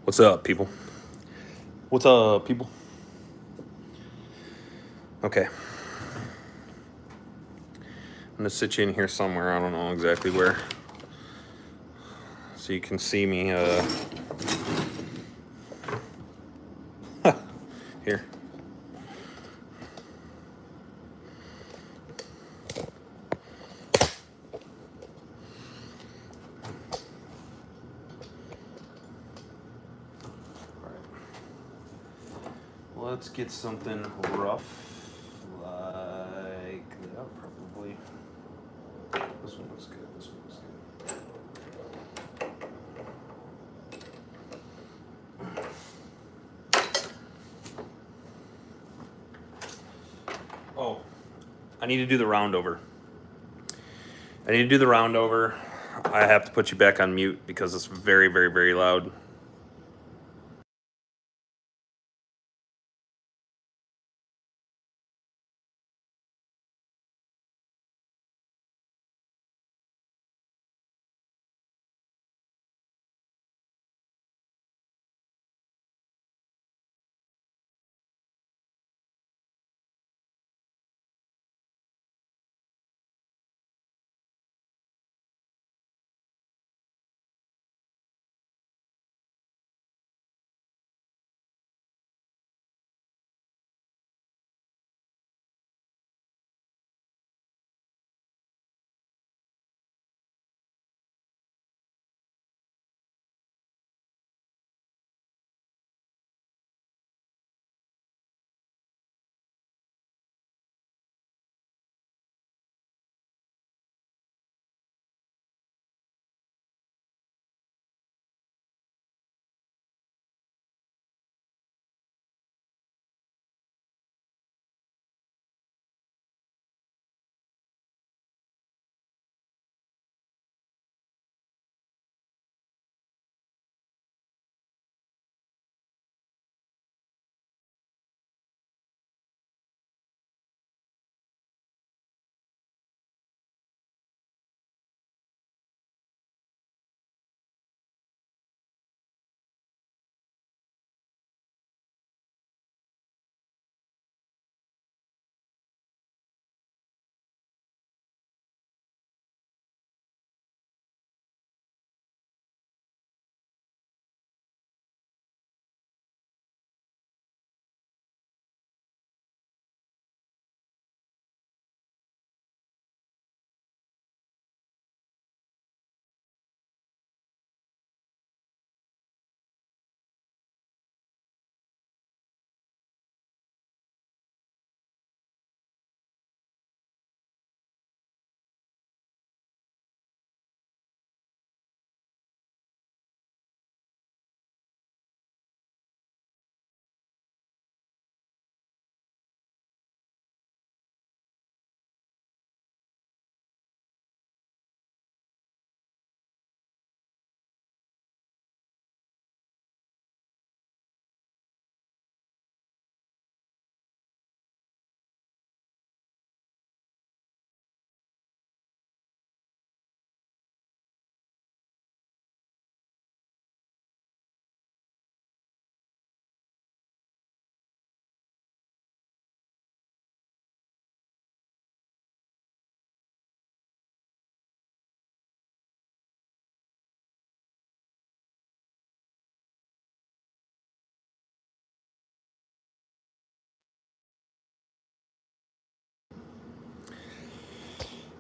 What's up, people? What's up, people? Okay. I'm gonna sit you in here somewhere. I don't know exactly where. So you can see me, here. Let's get something rough, like that, probably. This one looks good, this one looks good. Oh, I need to do the round over. I have to put you back on mute because it's very, very, very loud.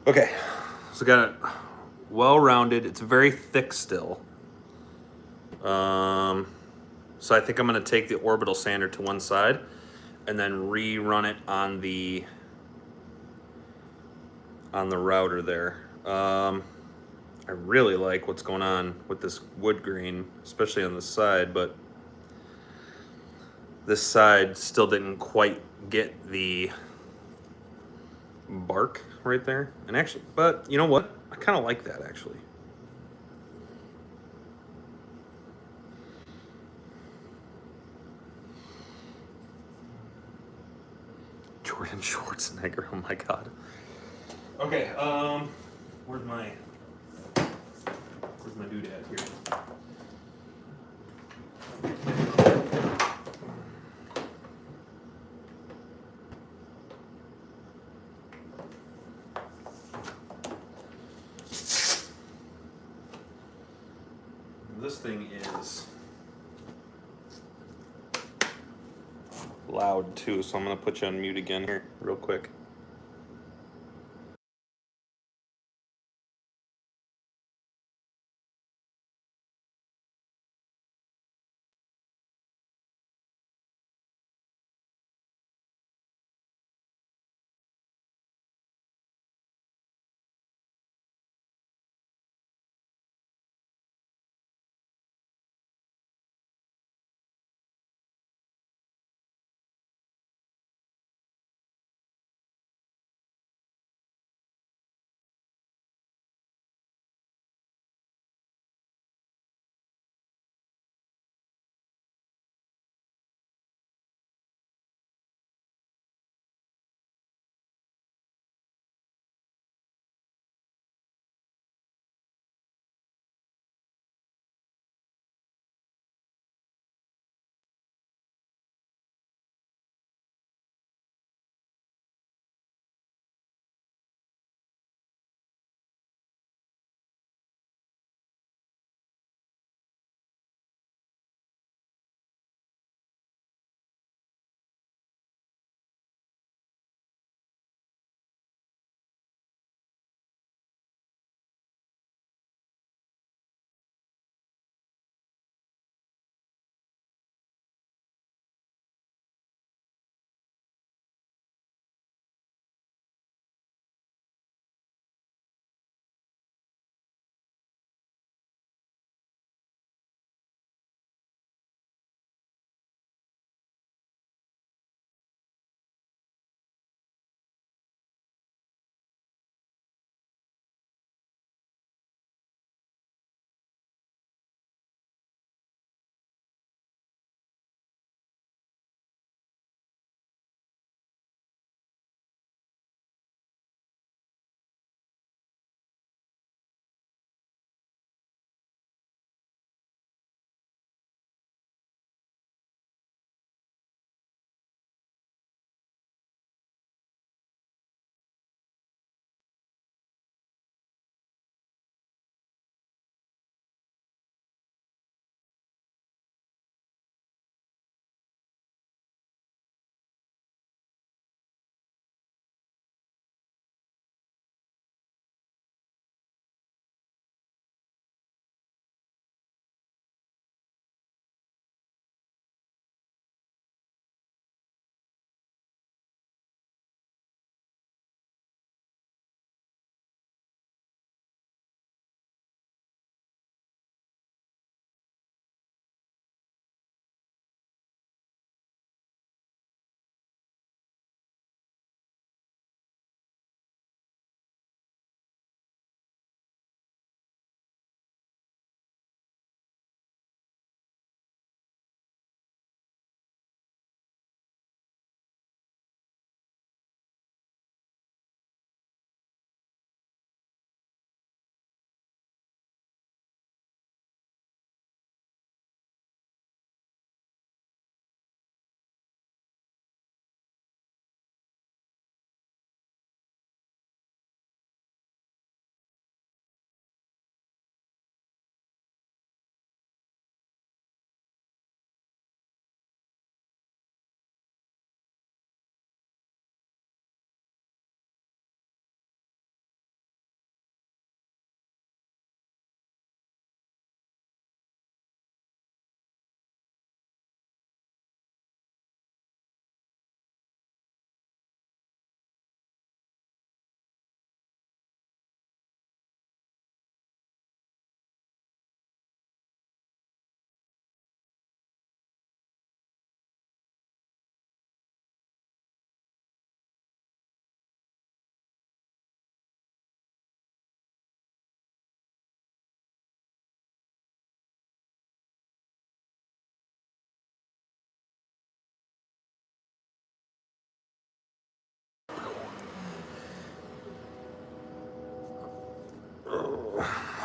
Okay, so got it well-rounded. It's very thick still. So I think I'm gonna take the orbital sander to one side and then rerun it on the router there. I really like what's going on with this wood grain, especially on this side, but this side still didn't quite get the bark right there. And actually, but you know what? I kind of like that actually. Jordan Schwarzenegger, oh my God. Okay, where's my doodad here? this thing is loud too, so I'm gonna put you on mute again here real quick.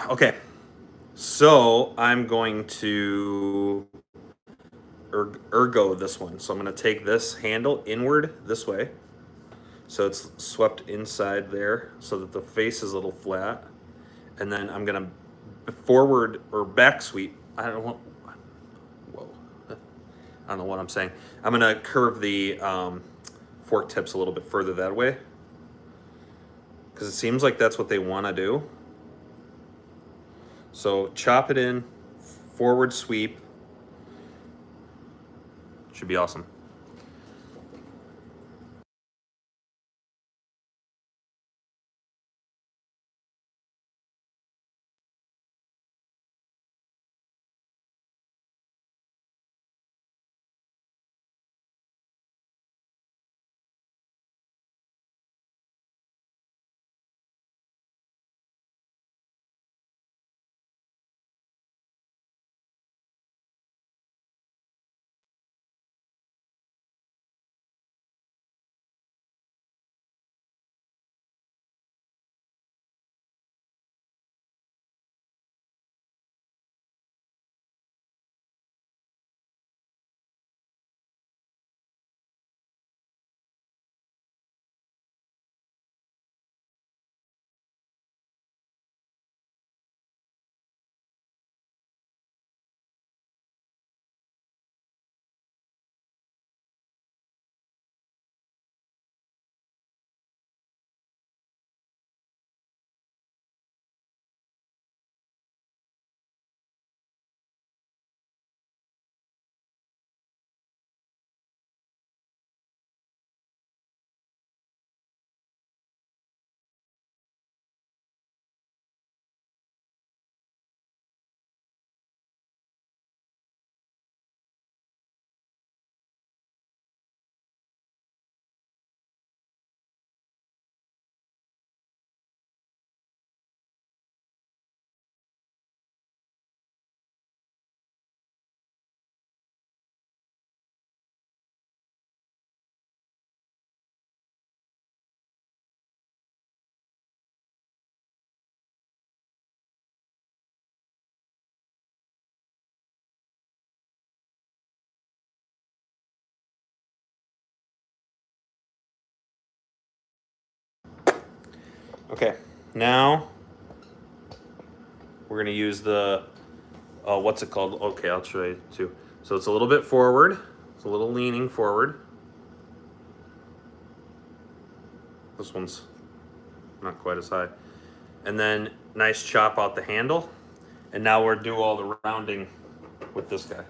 Okay, so I'm going to ergo this one. So I'm going to take this handle inward this way, so it's swept inside there, so that the face is a little flat, and then I'm going to forward or back sweep I don't want, whoa. I don't know what I'm saying. I'm gonna curve the fork tips a little bit further that way, because it seems like that's what they want to do. So chop it in, forward sweep. Should be awesome. Okay, now we're gonna use the, what's it called? Okay, I'll show you too. So it's a little bit forward. It's a little leaning forward. This one's not quite as high. And then nice chop out the handle. And now we're do all the rounding with this guy.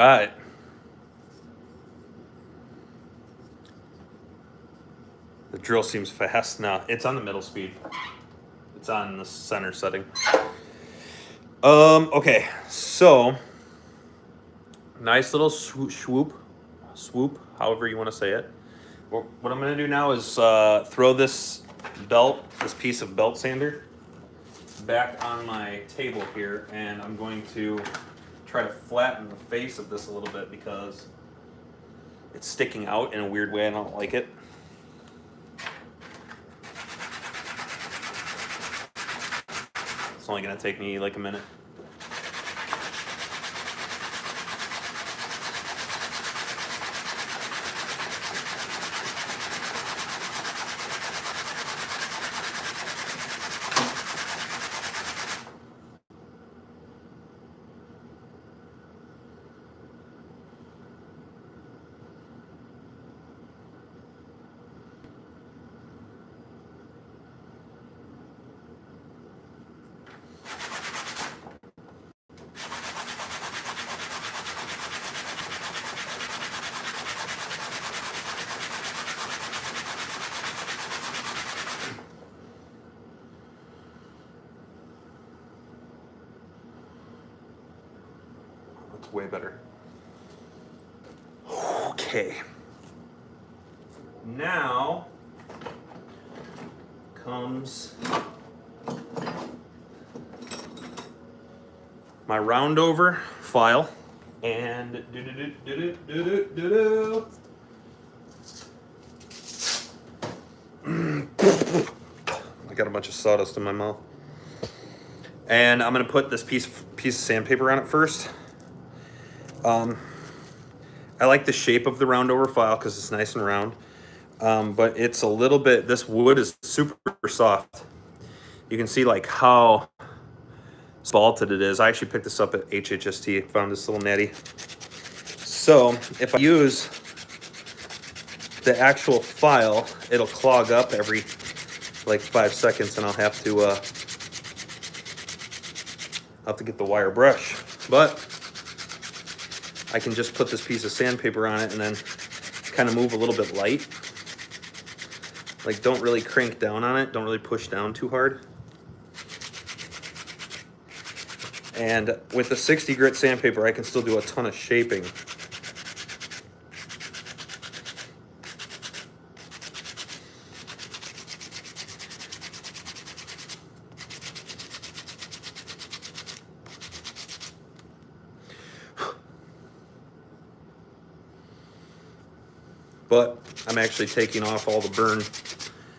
right. The drill seems fast now. It's on the middle speed. It's on the center setting. Okay, so nice little swoop, however you want to say it. What I'm gonna do now is throw this piece of belt sander back on my table here, and I'm going to try to flatten the face of this a little bit because it's sticking out in a weird way. I don't like it. It's only gonna take me like a minute. Way better. Okay. Now comes my round over file, and I got a bunch of sawdust in my mouth. And I'm gonna put this piece of sandpaper on it first. I like the shape of the round over file because it's nice and round, but it's a little bit, this wood is super soft. You can see like how spalted it is. I actually picked this up at HHST, found this little natty. So if I use the actual file, it'll clog up every like 5 seconds, and I'll have to get the wire brush. But I can just put this piece of sandpaper on it and then kind of move a little bit light. Like, don't really crank down on it. Don't really push down too hard. And with the 60 grit sandpaper, I can still do a ton of shaping. But I'm actually taking off all the burn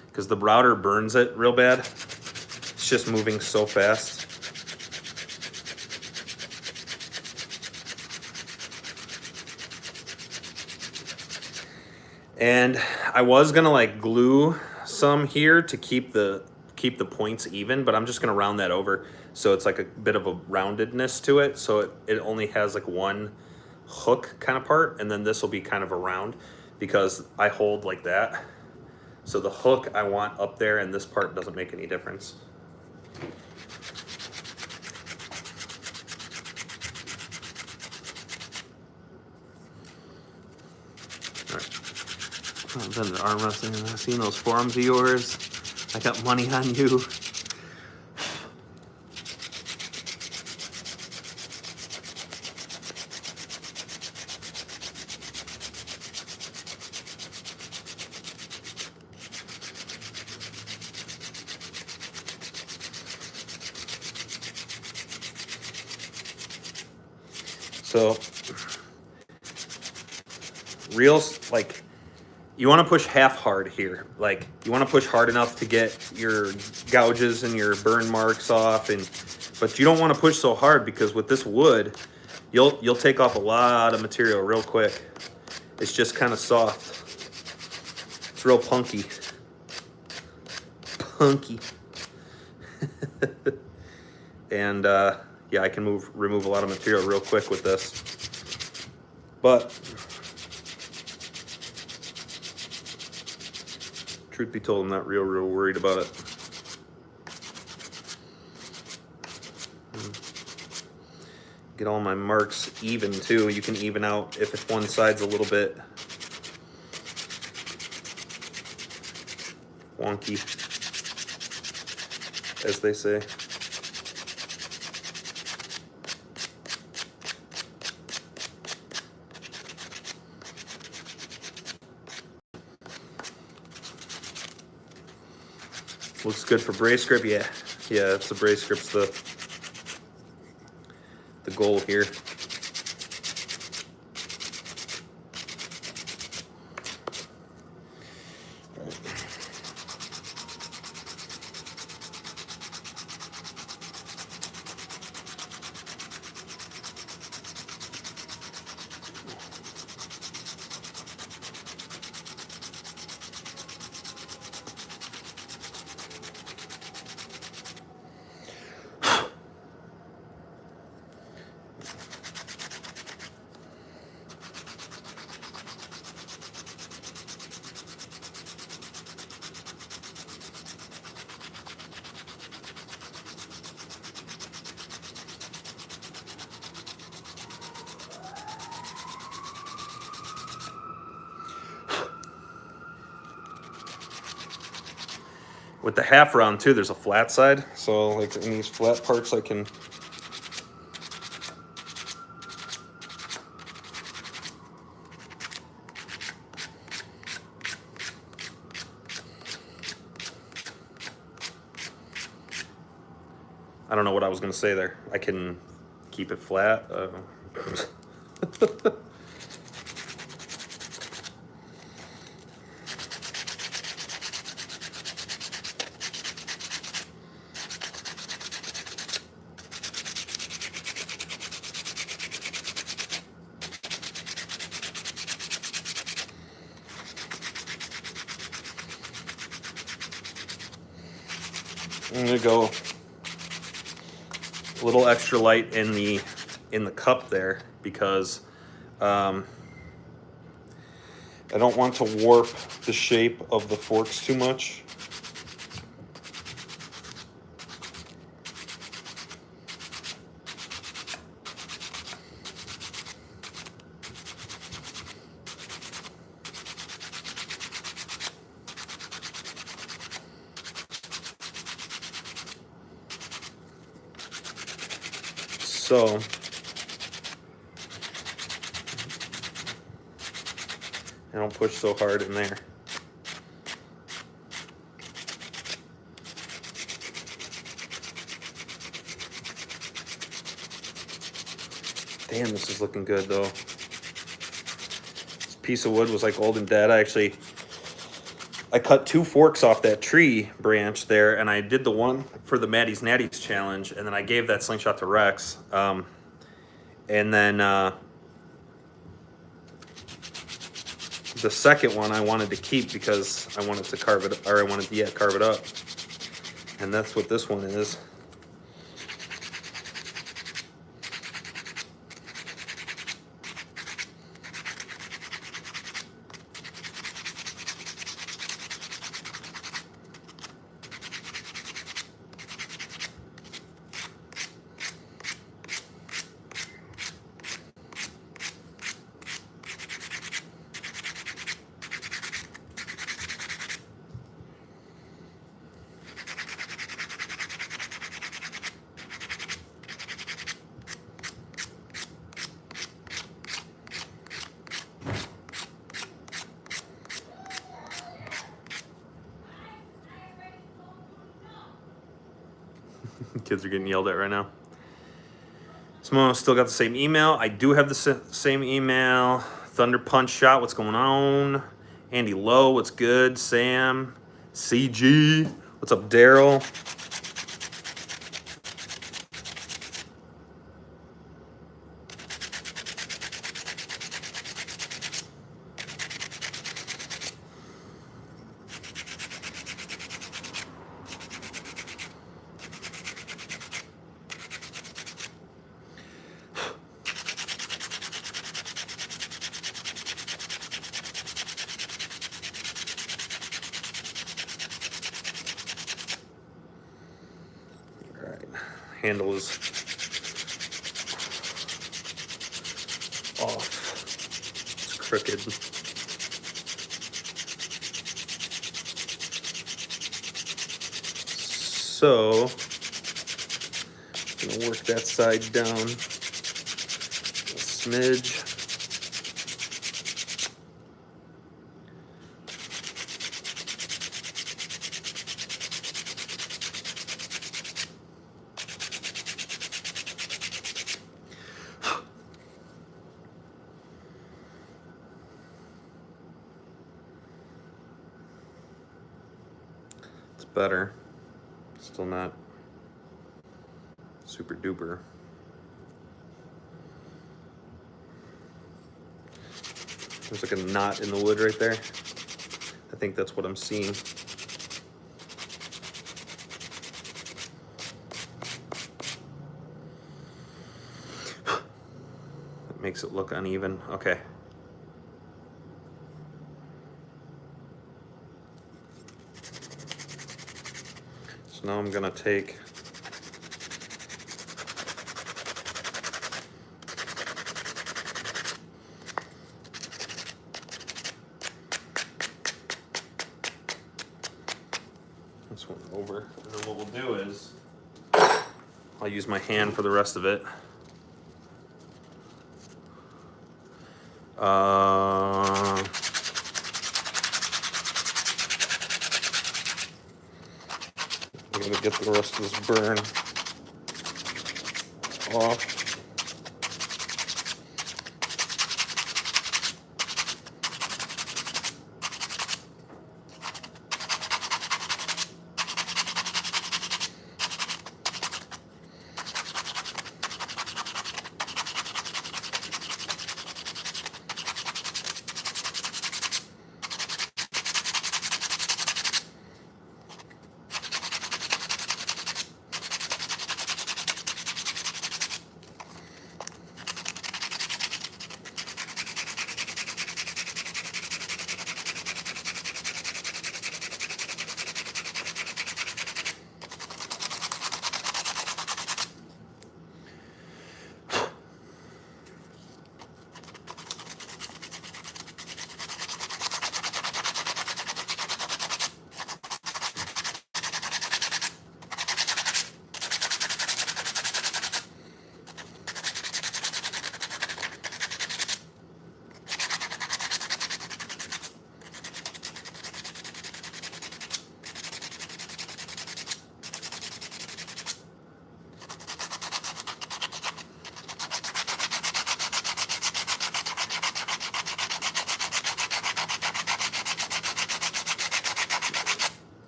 because the router burns it real bad. It's just moving so fast. And I was gonna like glue some here to keep the points even, but I'm just gonna round that over so it's like a bit of a roundedness to it, so it only has like one hook kind of part, and then this will be kind of a round because I hold like that. So the hook I want up there, and this part doesn't make any difference. All right. I've been to arm wrestling and I've seen those forums of yours. I got money on you. So, reels, like, you want to push half hard here. Like, you want to push hard enough to get your gouges and your burn marks off, but you don't want to push so hard because with this wood, you'll take off a lot of material real quick. It's just kind of soft. It's real punky. And yeah, I can remove a lot of material real quick with this. But truth be told, I'm not real worried about it. Get all my marks even too. You can even out if one side's a little bit wonky, as they say. Looks good for brace grip, yeah. Yeah, it's the brace grip's the goal here. With the half round too, there's a flat side. So like in these flat parts I can I don't know what I was gonna say there. I can keep it flat. I'm gonna go a little extra light in the cup there because I don't want to warp the shape of the forks too much. So I don't push so hard in there. Damn, this is looking good though. This piece of wood was like old and dead. I cut 2 forks off that tree branch there, and I did the one for the Maddie's Natties challenge, and then I gave that Slingshot to Rex. And then the second one I wanted to keep because I wanted to carve it, or I wanted to carve it up. And that's what this one is. Kids are getting yelled at right now. Smo still got the same email. I do have the same email. Thunder Punch Shot, what's going on? Andy Lowe, what's good? Sam, CG, what's up, Daryl? Handle is crooked. So, I'm gonna work that side down a smidge. It's better. Still not super duper. There's like a knot in the wood right there. I think that's what I'm seeing. It makes it look uneven. Okay. So now I'm gonna take this one over, and then what we'll do is I'll use my hand for the rest of it. I'm gonna get the rest of this burn off.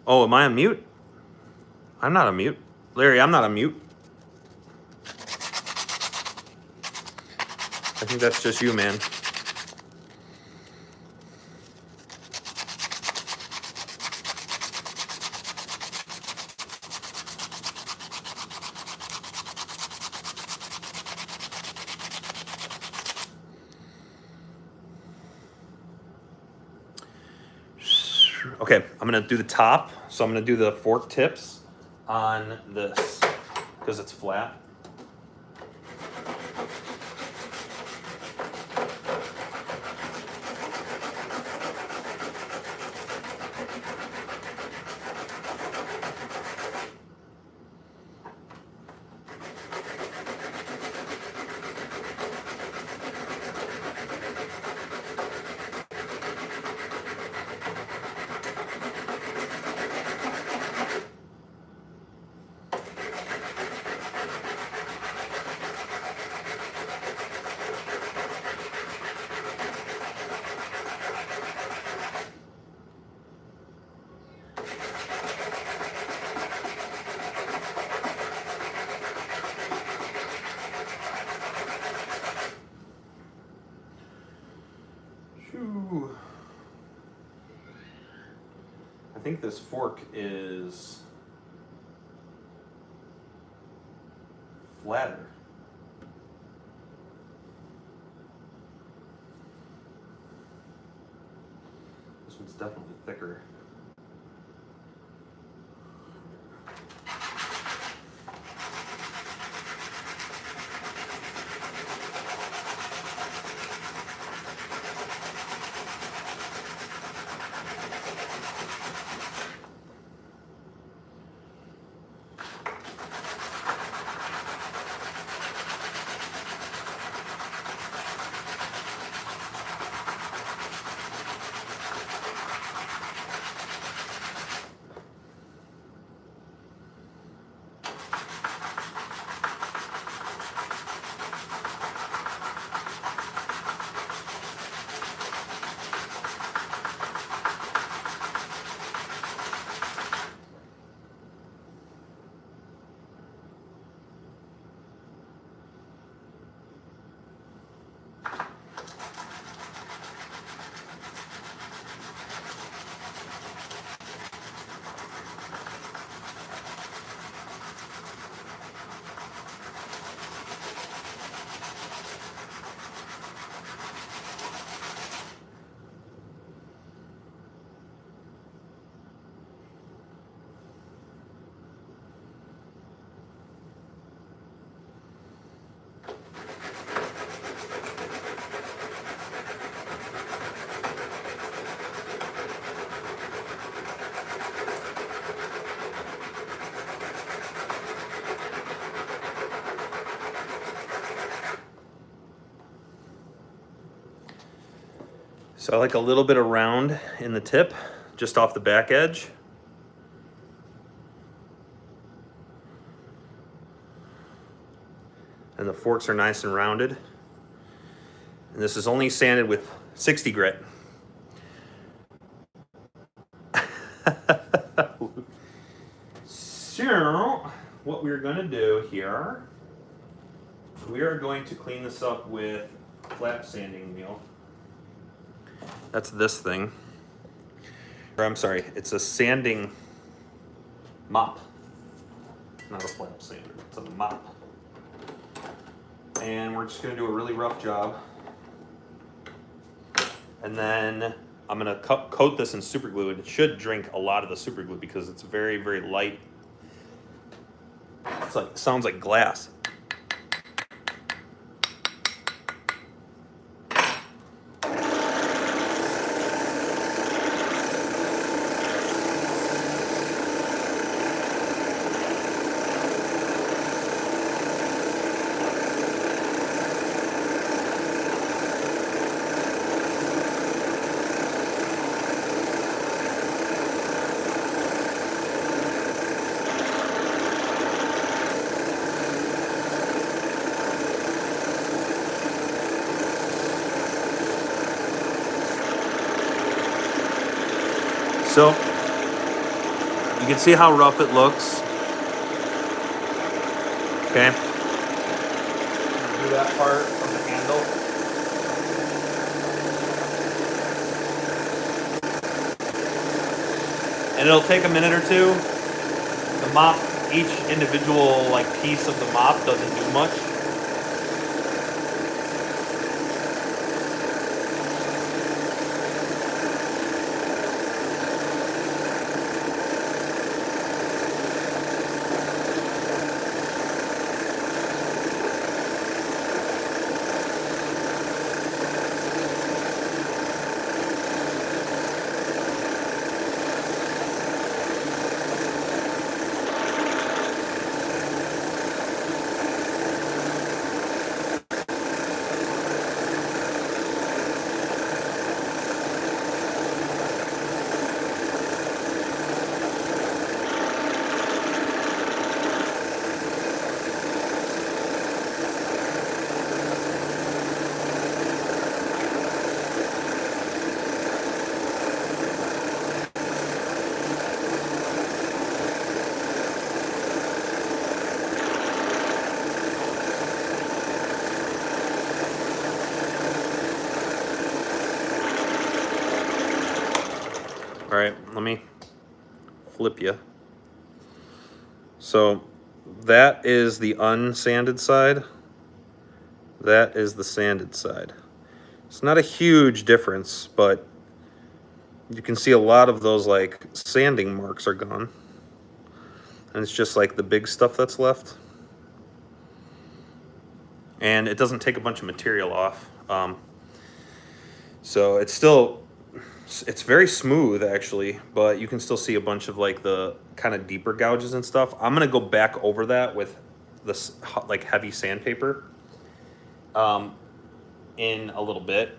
Oh, am I on mute? I'm not on mute. Larry, I'm not on mute. I think that's just you, man. Okay, I'm gonna do the top. So I'm gonna do the fork tips on this because it's flat. I think this fork is flatter. This one's definitely thicker. So I like a little bit of round in the tip, just off the back edge. And the forks are nice and rounded. And this is only sanded with 60 grit. So, what we're going to do here, we are going to clean this up with flat sanding wheel. That's this thing. Or I'm sorry, it's a sanding mop. Not a flap sander, it's a mop. And we're just going to do a really rough job. And then I'm going to coat this in super glue, and it should drink a lot of the super glue because it's very, very light. It's like, it sounds like glass. So, you can see how rough it looks. Okay. Do that part of the handle. And it'll take a minute or two. The mop, each individual like piece of the mop doesn't do much. All right, let me flip you. So that is the unsanded side. That is the sanded side. It's not a huge difference, but you can see a lot of those like sanding marks are gone. And it's just like the big stuff that's left. And it doesn't take a bunch of material off. So it's very smooth actually, but you can still see a bunch of like the kind of deeper gouges and stuff. I'm gonna go back over that with this like heavy sandpaper in a little bit.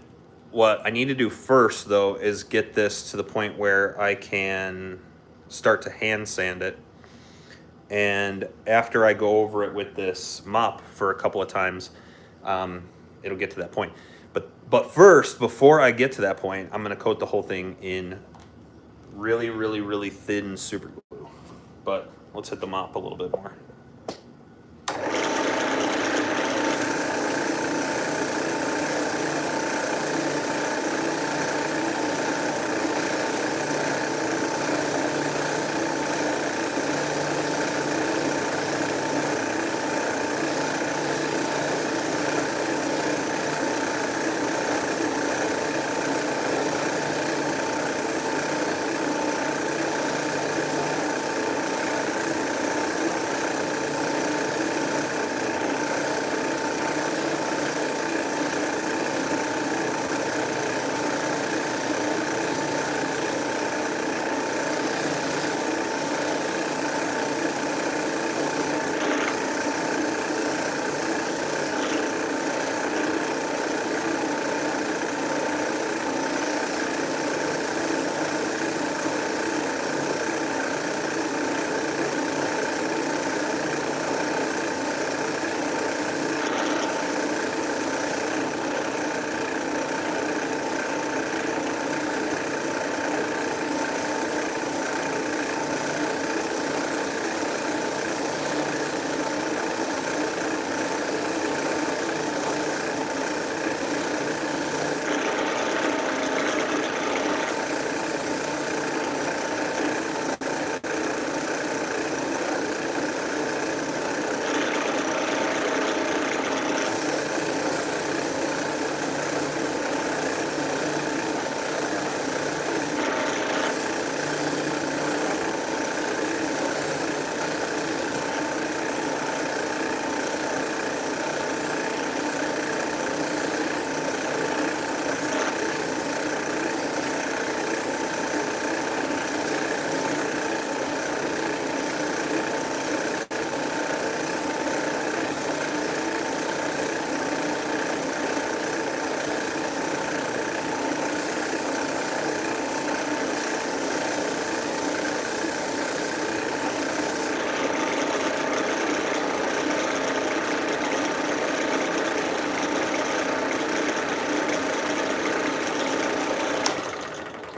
What I need to do first though is get this to the point where I can start to hand sand it. And after I go over it with this mop for a couple of times, it'll get to that point. But first, before I get to that point, I'm gonna coat the whole thing in really, really, really thin super glue. But let's hit the mop a little bit more.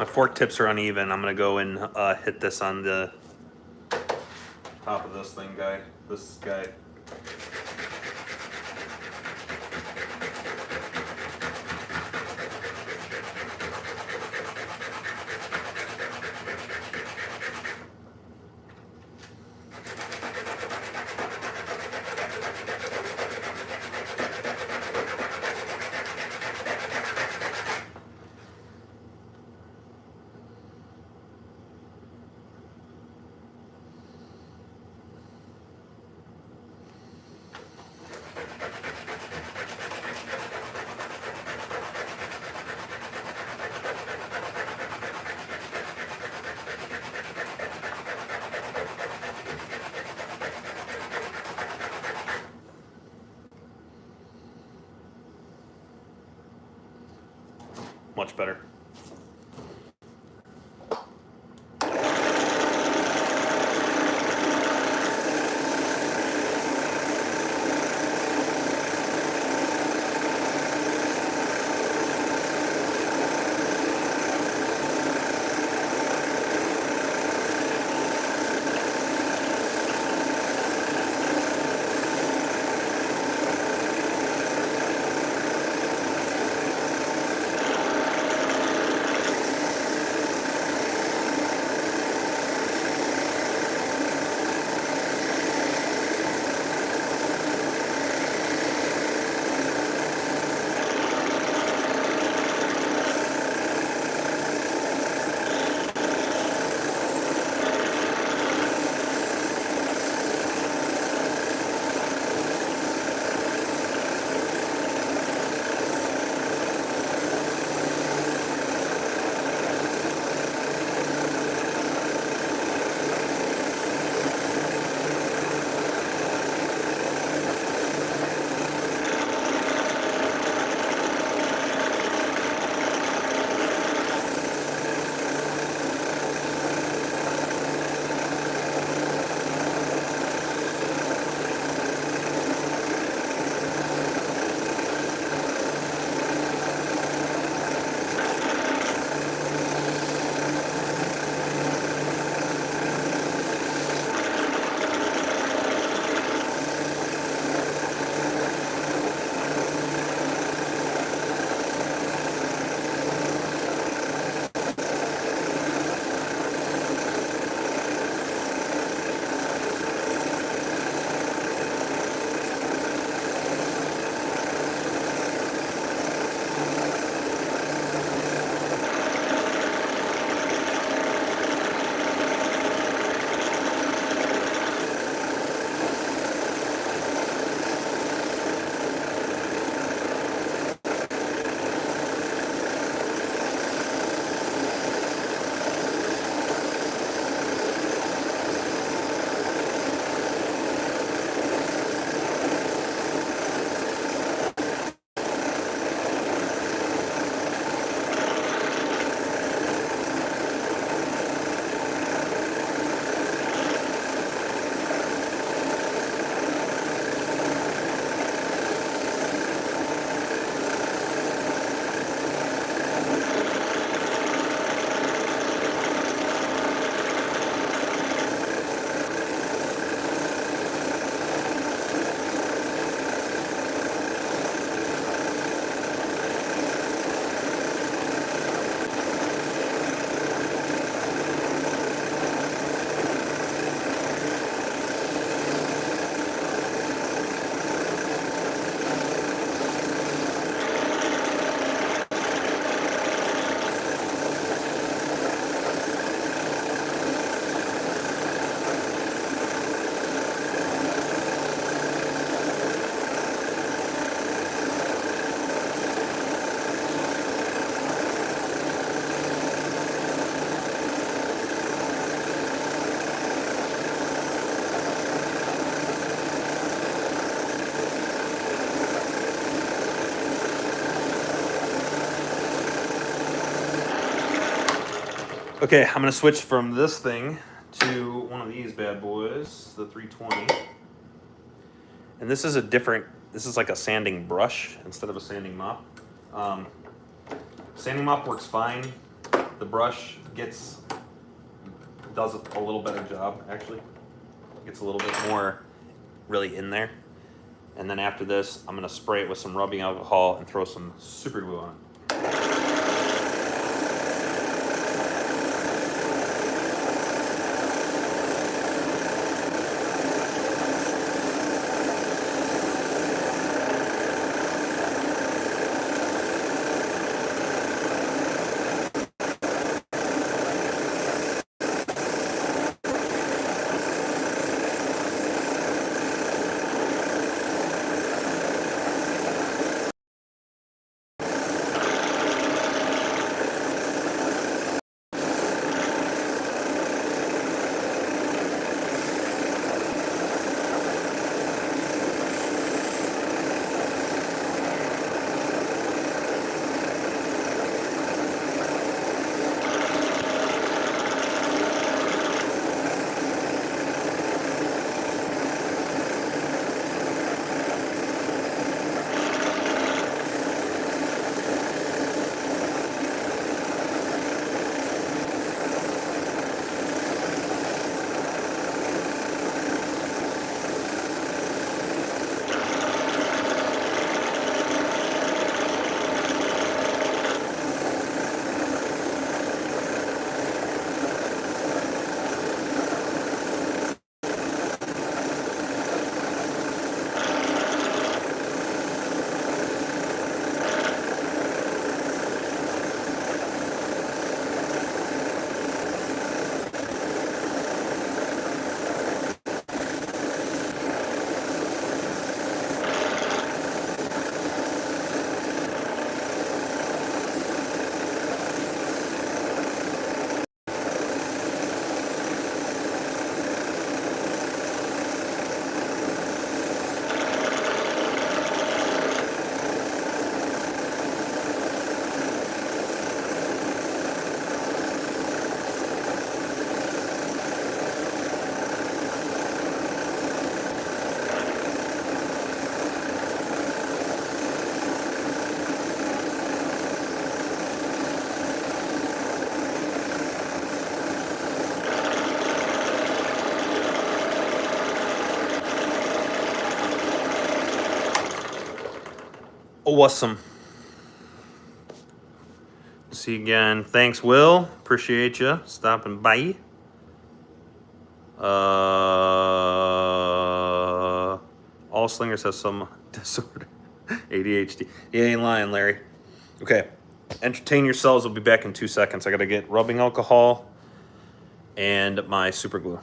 fork tips are uneven, I'm gonna go and hit this on the top of this guy. Much better. Okay, I'm gonna switch from this thing to one of these bad boys, the 320. And this is a different, this is like a sanding brush instead of a sanding mop. Sanding mop works fine. The brush does a little better job, actually. Gets a little bit more really in there. And then after this, I'm gonna spray it with some rubbing alcohol and throw some super glue on it. Awesome. See you again. Thanks, Will. Appreciate you stopping by. All slingers have some disorder. ADHD. You ain't lying, Larry. Okay. Entertain yourselves. We'll be back in 2 seconds. I gotta get rubbing alcohol and my super glue.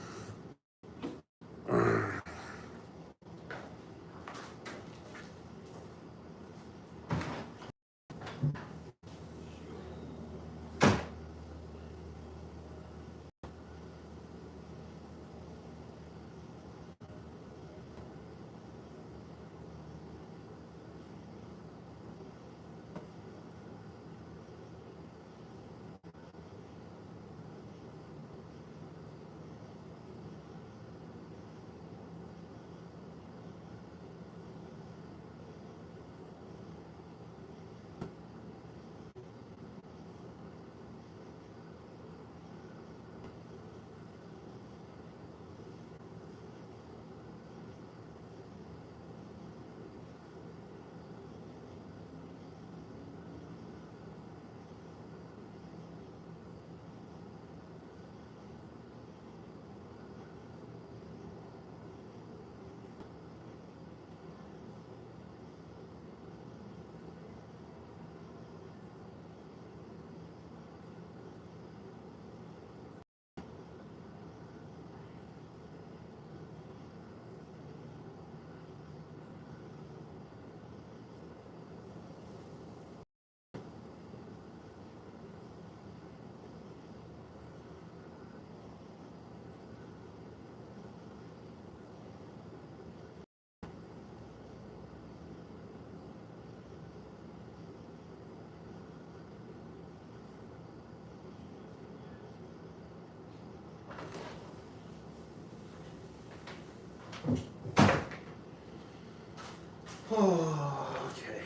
Okay.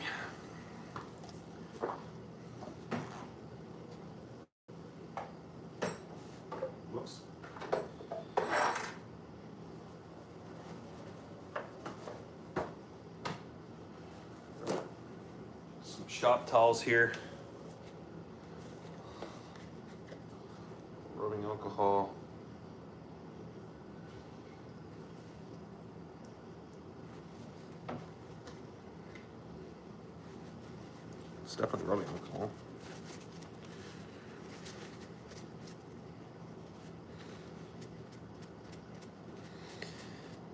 Whoops. Some shop towels here. Rubbing alcohol. It's definitely rubbing alcohol.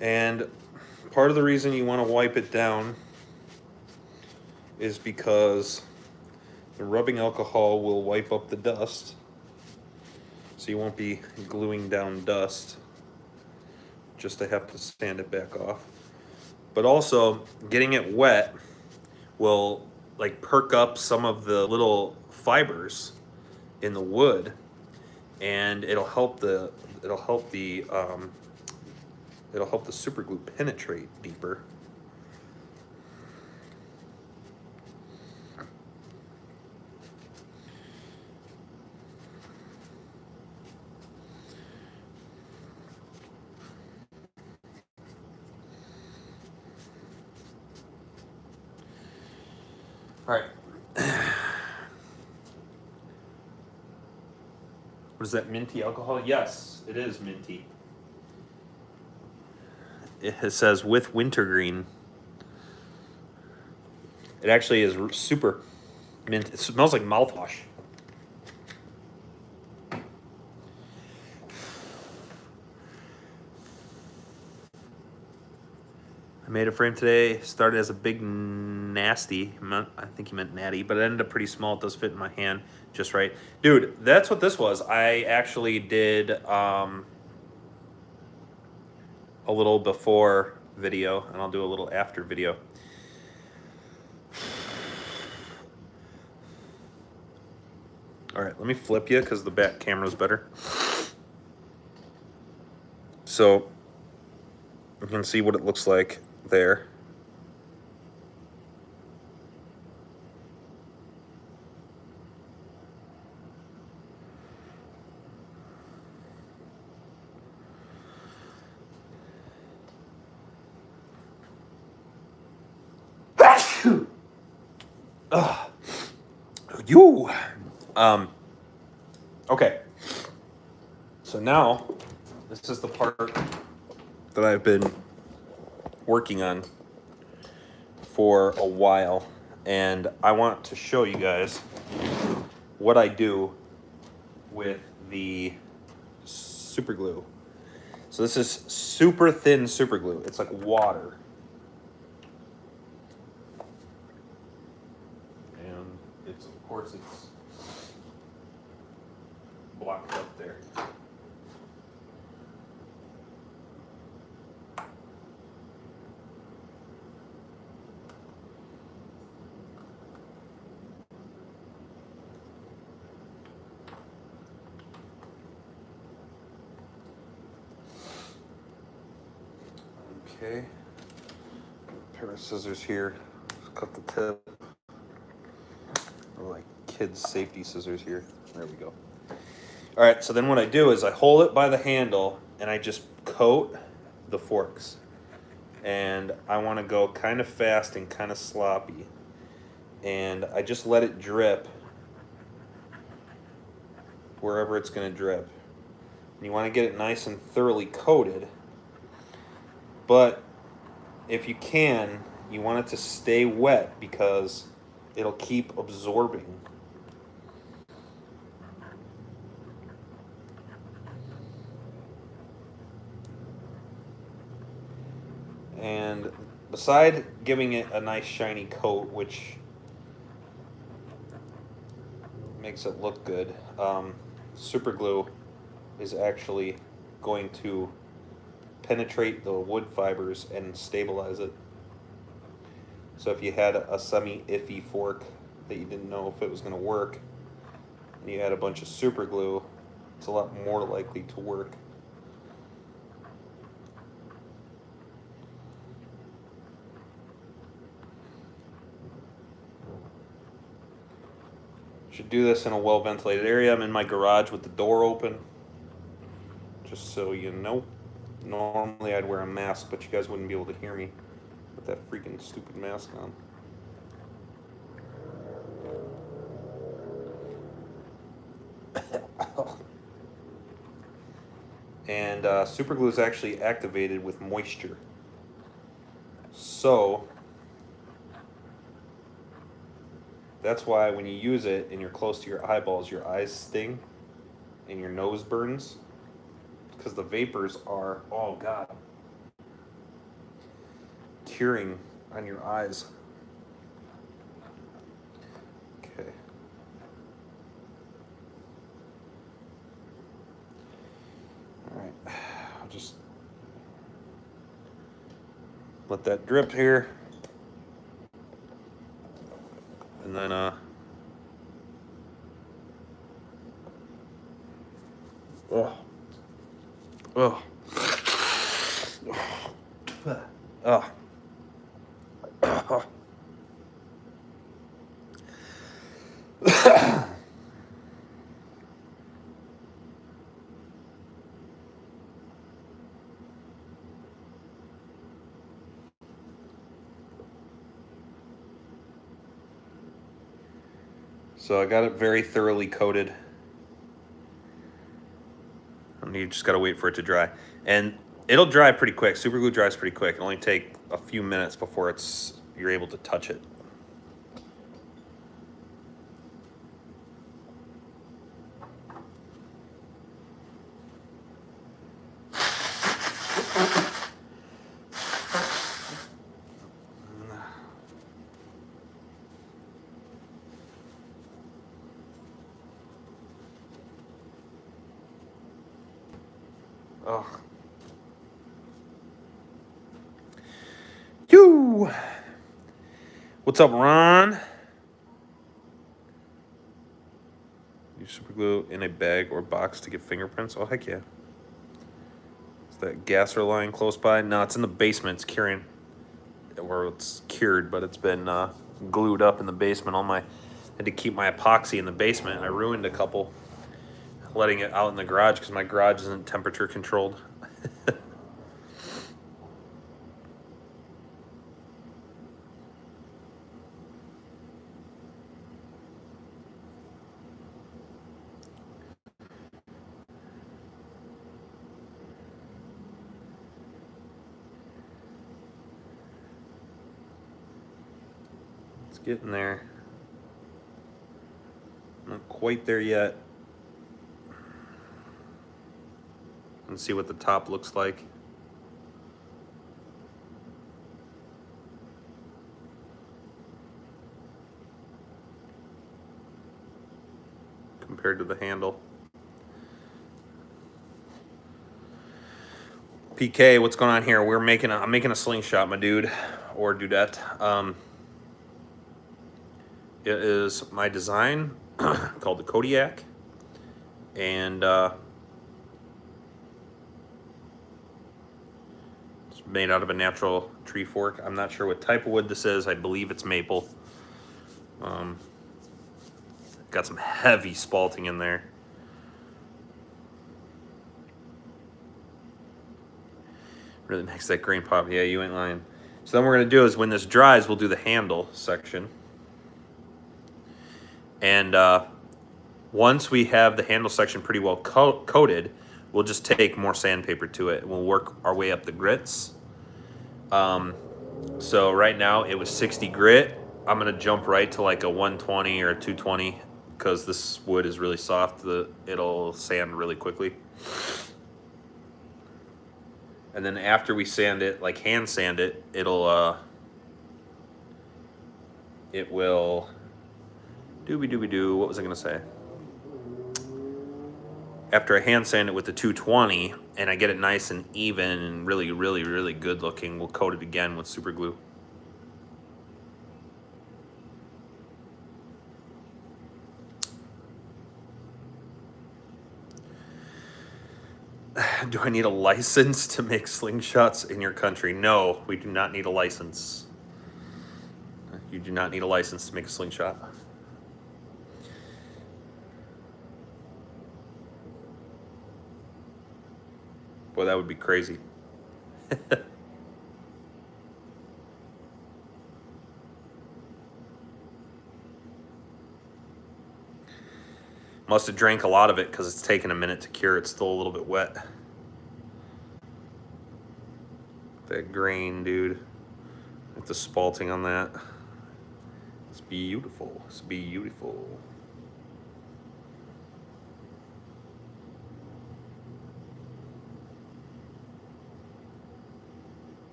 And part of the reason you want to wipe it down is because the rubbing alcohol will wipe up the dust, so you won't be gluing down dust just to have to sand it back off. But also, getting it wet will like perk up some of the little fibers in the wood, and it'll help the super glue penetrate deeper. All right. What is that, minty alcohol? Yes, it is minty. It says with wintergreen. It actually is super mint. It smells like mouthwash. I made a frame today. Started as a big nasty. I think he meant natty, but it ended up pretty small. It does fit in my hand just right. Dude, that's what this was. I actually did a little before video, and I'll do a little after video. All right, let me flip you because the back camera's better. So you can see what it looks like there. You. Okay. So now, this is the part that I've been working on for a while, and I want to show you guys what I do with the super glue. So this is super thin super glue. It's like water. And it's, of course, it's blocked up there. Okay, pair of scissors here. Just cut the tip. Or like kids' safety scissors here. There we go. All right, so then what I do is I hold it by the handle and I just coat the forks. And I want to go kind of fast and kind of sloppy. And I just let it drip wherever it's going to drip. And you want to get it nice and thoroughly coated. But if you can, you want it to stay wet because it'll keep absorbing. And beside giving it a nice shiny coat, which makes it look good, super glue is actually going to penetrate the wood fibers and stabilize it. So if you had a semi-iffy fork that you didn't know if it was going to work, and you had a bunch of super glue, it's a lot more likely to work. Should do this in a well-ventilated area. I'm in my garage with the door open. just so you know. Normally I'd wear a mask, but you guys wouldn't be able to hear me with that freaking stupid mask on. And super glue is actually activated with moisture. So that's why when you use it and you're close to your eyeballs, your eyes sting and your nose burns, because the vapors are, oh God, curing on your eyes. Okay. All right, I'll just let that drip here. And then, oh. Oh. Oh. So I got it very thoroughly coated. And you just gotta wait for it to dry. And it'll dry pretty quick. Super glue dries pretty quick. It'll only take a few minutes before you're able to touch it. Oh. Yoo! What's up, Ron? Use super glue in a bag or box to get fingerprints? Oh, heck yeah. Is that gasser line close by? No, it's in the basement. It's curing. Or it's cured, but it's been glued up in the basement. I had to keep my epoxy in the basement. I ruined a couple letting it out in the garage because my garage isn't temperature controlled. It's getting there. Not quite there yet. And see what the top looks like. Compared to the handle. PK, what's going on here? I'm making a slingshot, my dude, or dudette. It is my design called the Kodiak, and it's made out of a natural tree fork. I'm not sure what type of wood this is. I believe it's maple. Got some heavy spalting in there. Really makes that grain pop. Yeah, you ain't lying. So then what we're gonna do is when this dries, we'll do the handle section. And once we have the handle section pretty well coated, we'll just take more sandpaper to it. We'll work our way up the grits. So right now it was 60 grit. I'm gonna jump right to like a 120 or a 220 because this wood is really soft. It'll sand really quickly. And then after we sand it, like hand sand it, it will doobie-doobie-doo, what was I gonna say? After I hand sand it with the 220 and I get it nice and even and really, really, really good looking, we'll coat it again with super glue. Do I need a license to make slingshots in your country? No, we do not need a license. You do not need a license to make a slingshot. Boy, that would be crazy. Must have drank a lot of it because it's taken a minute to cure. It's still a little bit wet. That grain, dude. With the spalting on that. It's beautiful. It's beautiful.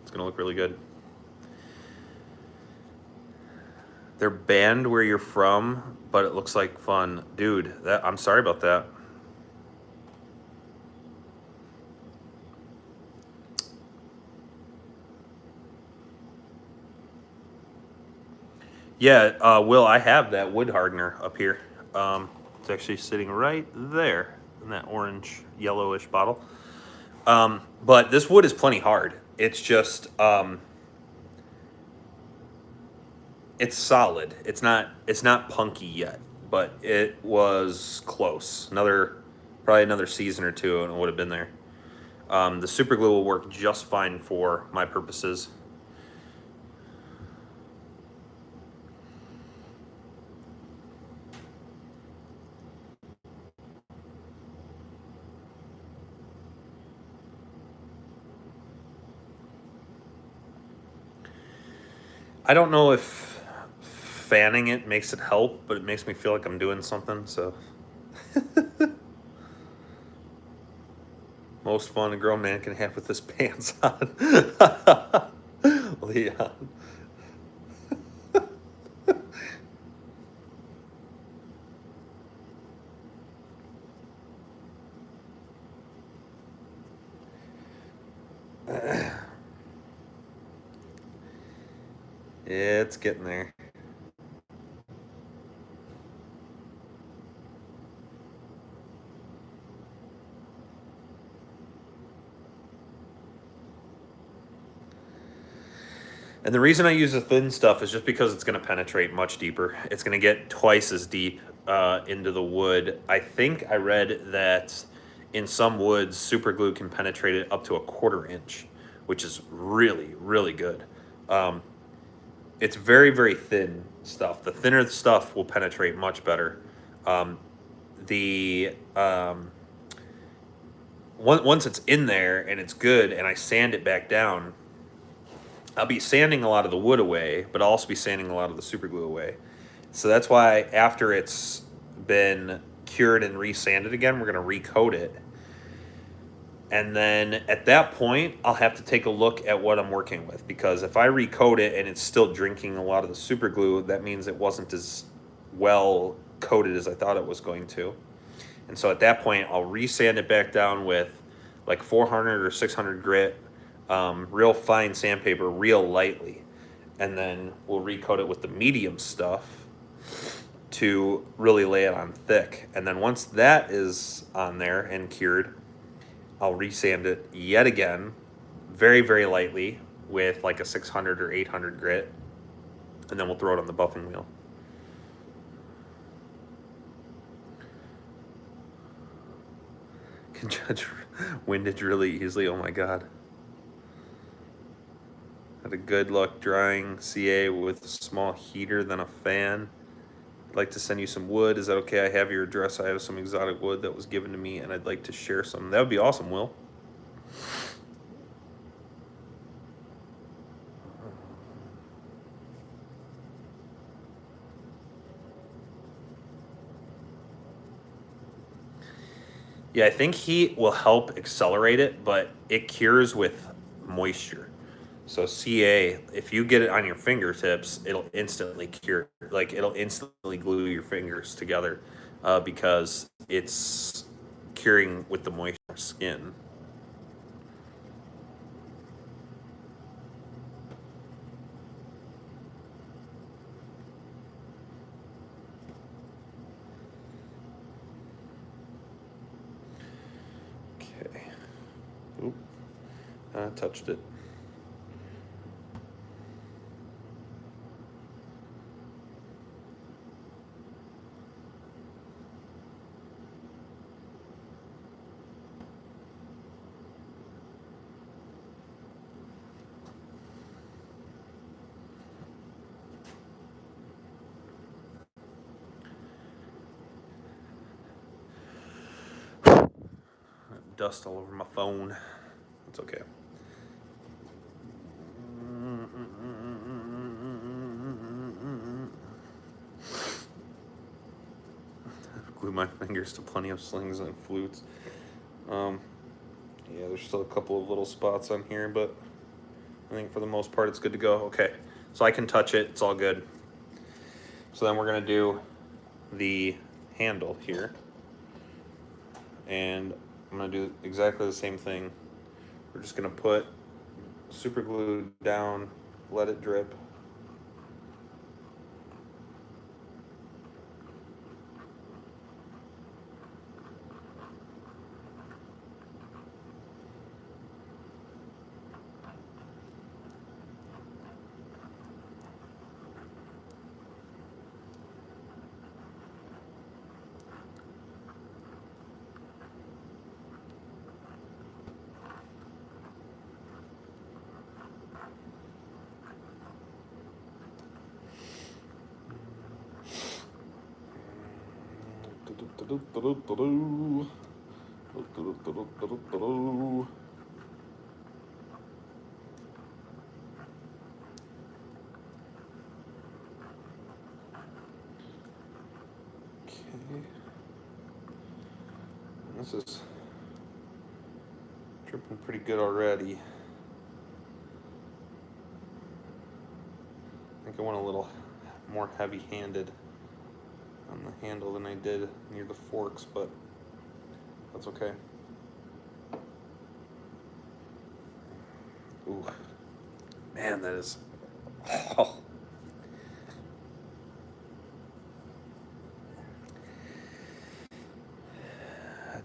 It's gonna look really good. They're banned where you're from, but it looks like fun. Dude, I'm sorry about that. Yeah, Will, I have that wood hardener up here. It's actually sitting right there in that orange, yellowish bottle. But this wood is plenty hard. It's just, it's solid. It's not punky yet, but it was close. Probably another season or two, and it would have been there. The super glue will work just fine for my purposes. I don't know if fanning it makes it help, but it makes me feel like I'm doing something, so. Most fun a grown man can have with his pants on. Leon. It's getting there. And the reason I use the thin stuff is just because it's going to penetrate much deeper. It's going to get twice as deep into the wood. I think I read that in some woods, super glue can penetrate it up to 1/4 inch, which is really, really good. It's very, very thin stuff. The thinner the stuff will penetrate much better. Once it's in there and it's good and I sand it back down, I'll be sanding a lot of the wood away, but I'll also be sanding a lot of the super glue away. So that's why after it's been cured and resanded again, we're going to recoat it. And then at that point, I'll have to take a look at what I'm working with, because if I recoat it and it's still drinking a lot of the super glue, that means it wasn't as well coated as I thought it was going to. And so at that point, I'll resand it back down with like 400 or 600 grit, real fine sandpaper, real lightly. And then we'll recoat it with the medium stuff to really lay it on thick. And then once that is on there and cured, I'll resand it yet again, very, very lightly with like a 600 or 800 grit. And then we'll throw it on the buffing wheel. Can judge windage really easily. Oh my God. Had a good luck drying CA with a small heater than a fan. I'd like to send you some wood. Is that okay? I have your address. I have some exotic wood that was given to me and I'd like to share some. That would be awesome, Will. Yeah, I think heat will help accelerate it, but it cures with moisture. So CA, if you get it on your fingertips, it'll instantly cure. Like it'll instantly glue your fingers together because it's curing with the moisture skin. Oop, I touched it. Dust all over my phone. It's okay. Glue my fingers to plenty of slings and flutes. Yeah, there's still a couple of little spots on here, but I think for the most part it's good to go. Okay, so I can touch it, it's all good. So then we're gonna do the handle here. And I'm gonna do exactly the same thing. We're just gonna put super glue down, let it drip. This is dripping pretty good already. I think I went a little more heavy-handed on the handle than I did near the forks, but that's okay. Ooh, man, that is. Oh.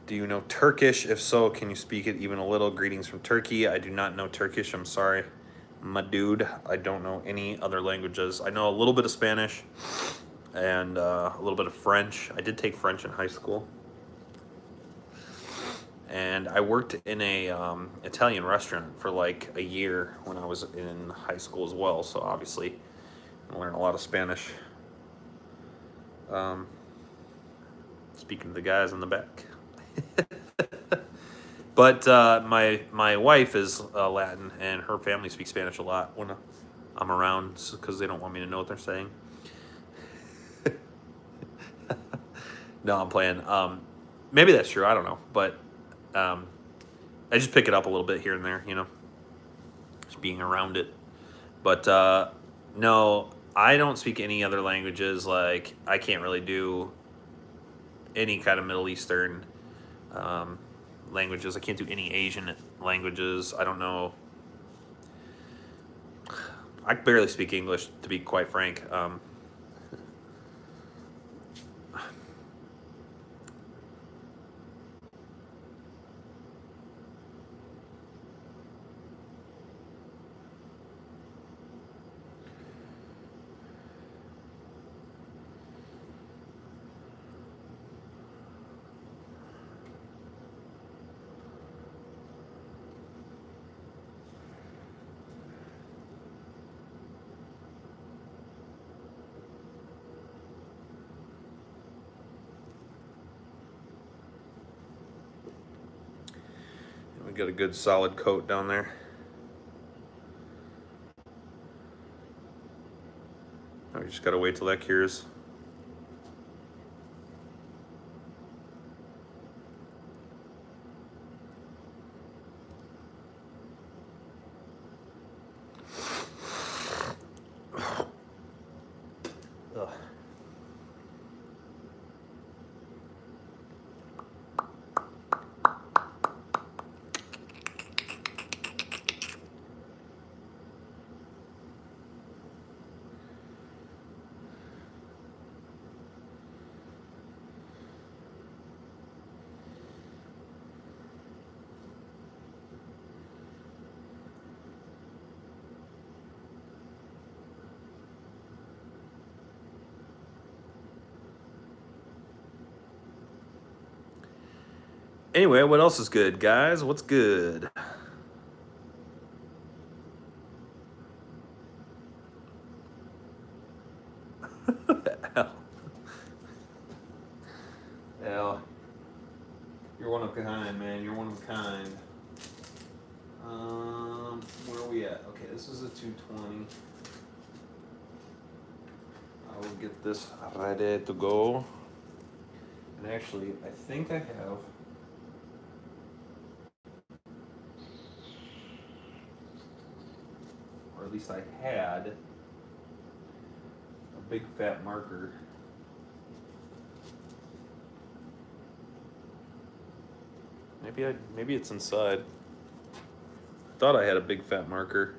Do you know Turkish? If so, can you speak it even a little? Greetings from Turkey. I do not know Turkish. I'm sorry, my dude. I don't know any other languages. I know a little bit of Spanish and a little bit of French. I did take French in high school. And I worked in a Italian restaurant for like a year when I was in high school as well. So obviously, I learned a lot of Spanish. Speaking to the guys in the back. But my wife is Latin, and her family speaks Spanish a lot when I'm around because they don't want me to know what they're saying. No, I'm playing. Maybe that's true. I don't know, but I just pick it up a little bit here and there, you know, just being around it. But no, I don't speak any other languages. Like I can't really do any kind of Middle Eastern languages. I can't do any Asian languages. I don't know. I barely speak English, to be quite frank. We got a good solid coat down there. Now we just gotta wait till that cures. Ugh. Anyway, what else is good, guys? What's good? Al, you're one of a kind, man. You're one of a kind. Where are we at? Okay, this is a 220. I will get this ready to go. And actually, I think I have. Or at least I had a big fat marker. Maybe it's inside. I thought I had a big fat marker.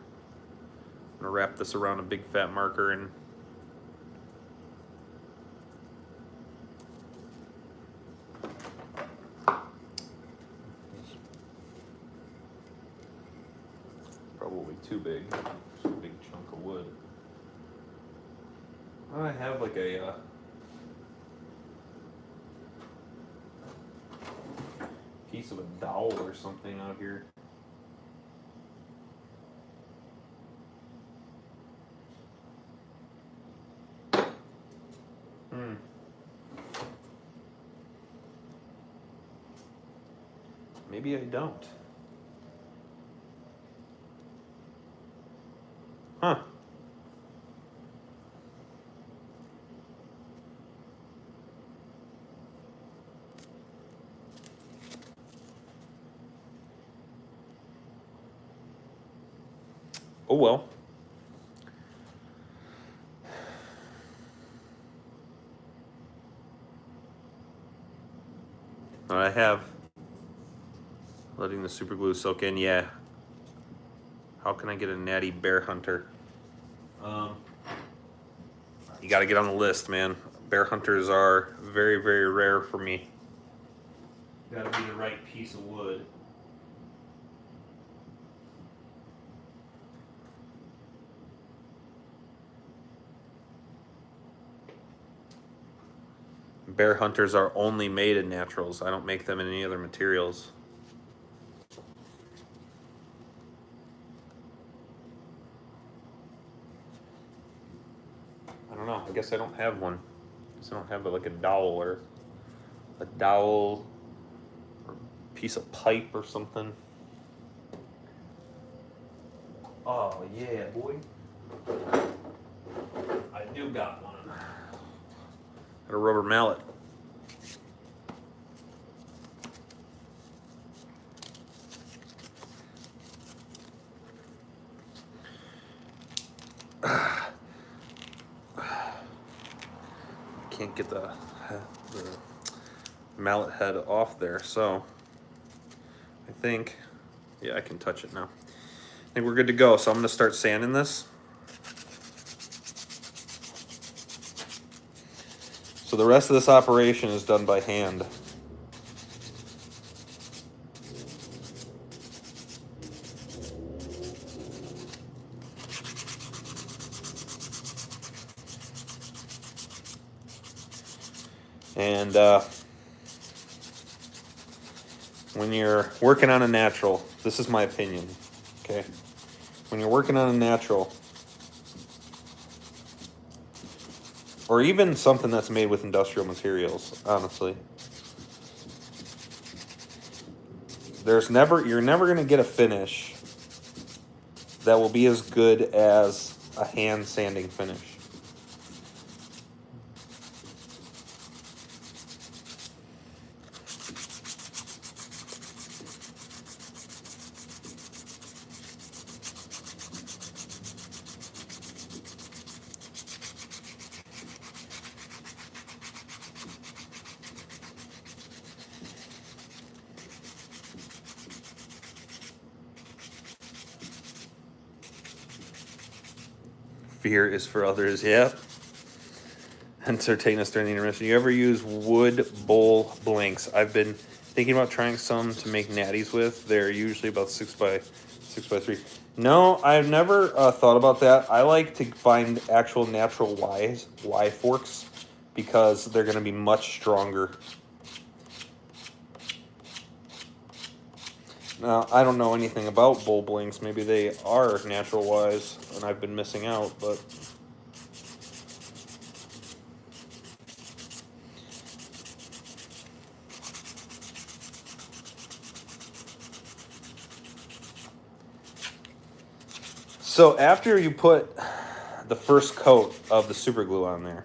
I'm gonna wrap this around a big fat marker and probably too big. It's a big chunk of wood. I have like a piece of a dowel or something out here. Maybe I don't. Huh. Oh well. I have letting the super glue soak in. Yeah. How can I get a natty bear hunter? You got to get on the list, man. Bear hunters are very, very rare for me. Got to be the right piece of wood. Bear hunters are only made in naturals. I don't make them in any other materials. I don't know. I guess I don't have one. I guess I don't have like a dowel or a piece of pipe or something. Oh yeah, boy. I do got one. Got a rubber mallet. Can't get the mallet head off there, so I think, yeah, I can touch it now. I think we're good to go, so I'm going to start sanding this. So the rest of this operation is done by hand. And when you're working on a natural, this is my opinion, okay? When you're working on a natural, or even something that's made with industrial materials, honestly, you're never going to get a finish that will be as good as a hand sanding finish. Fear is for others, yeah. Entertain us during the intermission. You ever use wood bowl blanks? I've been thinking about trying some to make natties with. They're usually about 6 by 3. No, I've never thought about that. I like to find actual natural Y forks because they're going to be much stronger. Now, I don't know anything about bull blinks. Maybe they are natural wise, and I've been missing out, but... So after you put the first coat of the super glue on there,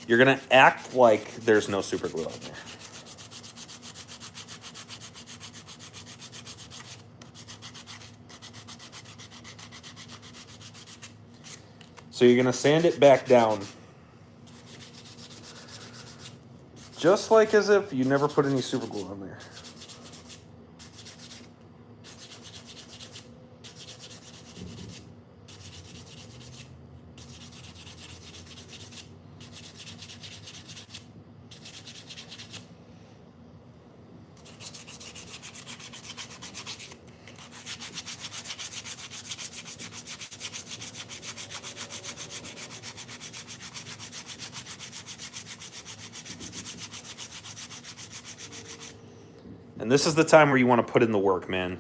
you're going to act like there's no super glue on there. So you're going to sand it back down, just like as if you never put any super glue on there. And this is the time where you want to put in the work, man.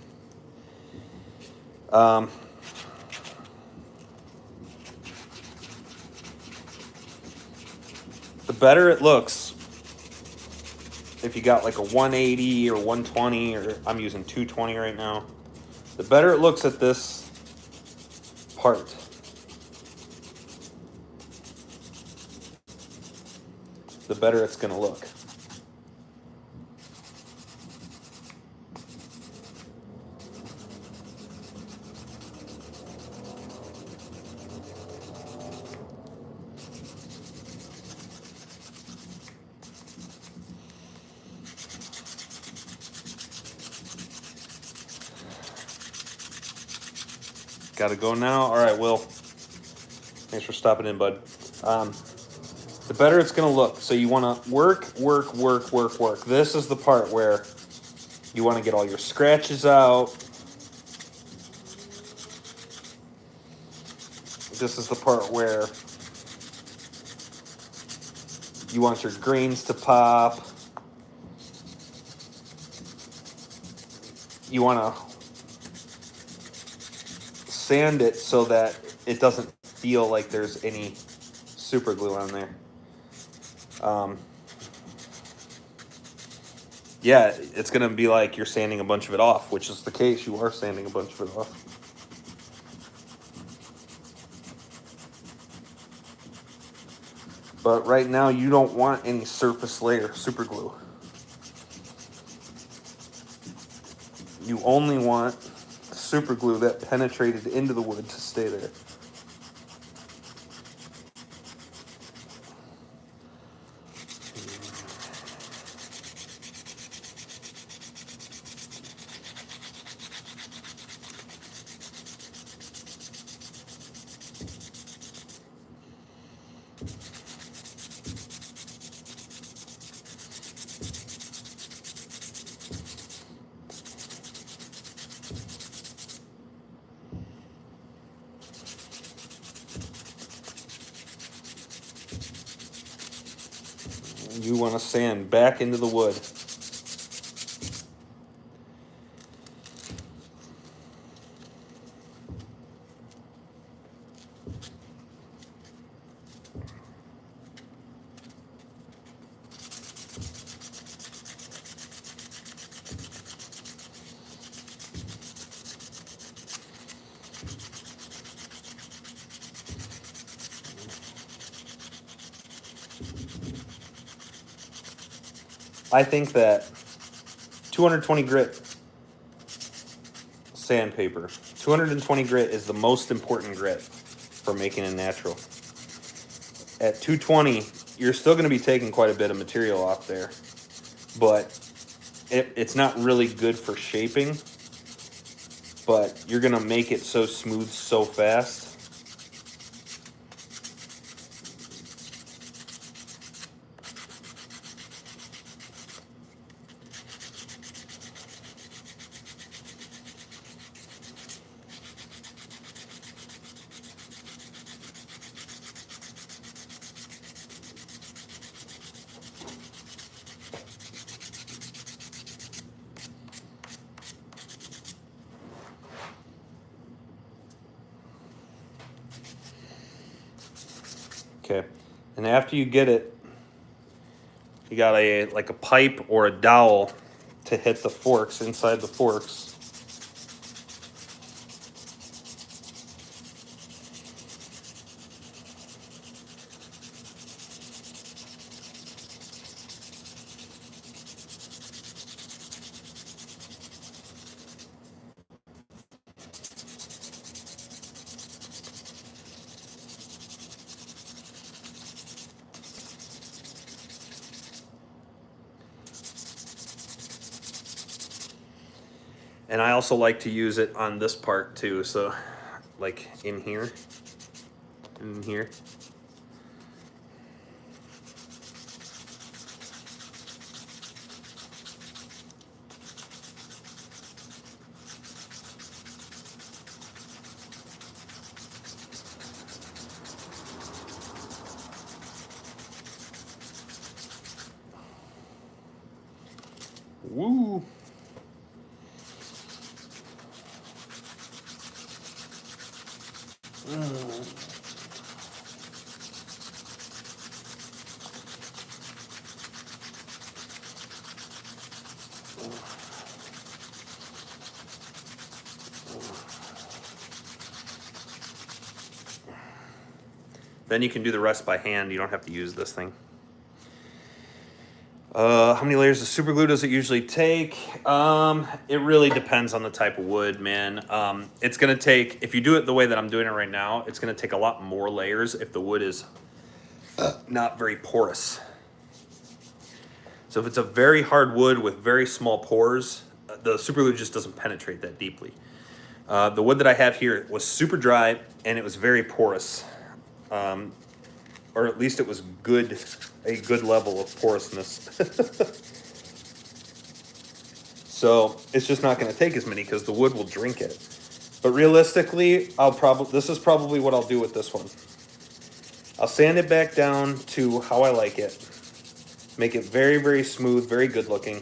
The better it looks, if you got like a 180 or 120, or I'm using 220 right now, the better it looks at this part. The better it's going to look. Gotta go now. All right, Will. Thanks for stopping in, bud. The better it's gonna look. So you wanna work. This is the part where you wanna get all your scratches out. This is the part where you want your grains to pop. You wanna sand it so that it doesn't feel like there's any super glue on there. Yeah, it's gonna be like you're sanding a bunch of it off, which is the case. You are sanding a bunch of it off. But right now you don't want any surface layer super glue. You only want super glue that penetrated into the wood to stay there. You want to sand back into the wood. I think that 220 grit sandpaper, 220 grit is the most important grit for making a natural. At 220, you're still going to be taking quite a bit of material off there, but it's not really good for shaping, but you're going to make it so smooth so fast. Okay, and after you get it, you got like a pipe or a dowel to hit the forks, inside the forks. And I also like to use it on this part too, so like in here, in here. Woo! Then you can do the rest by hand. You don't have to use this thing. How many layers of super glue does it usually take? It really depends on the type of wood, man. It's gonna take, if you do it the way that I'm doing it right now, it's gonna take a lot more layers if the wood is not very porous. So if it's a very hard wood with very small pores, the super glue just doesn't penetrate that deeply. The wood that I have here was super dry and it was very porous. Or at least it was good, a good level of porousness. So it's just not going to take as many because the wood will drink it. But realistically, this is probably what I'll do with this one. I'll sand it back down to how I like it. Make it very, very smooth, very good looking.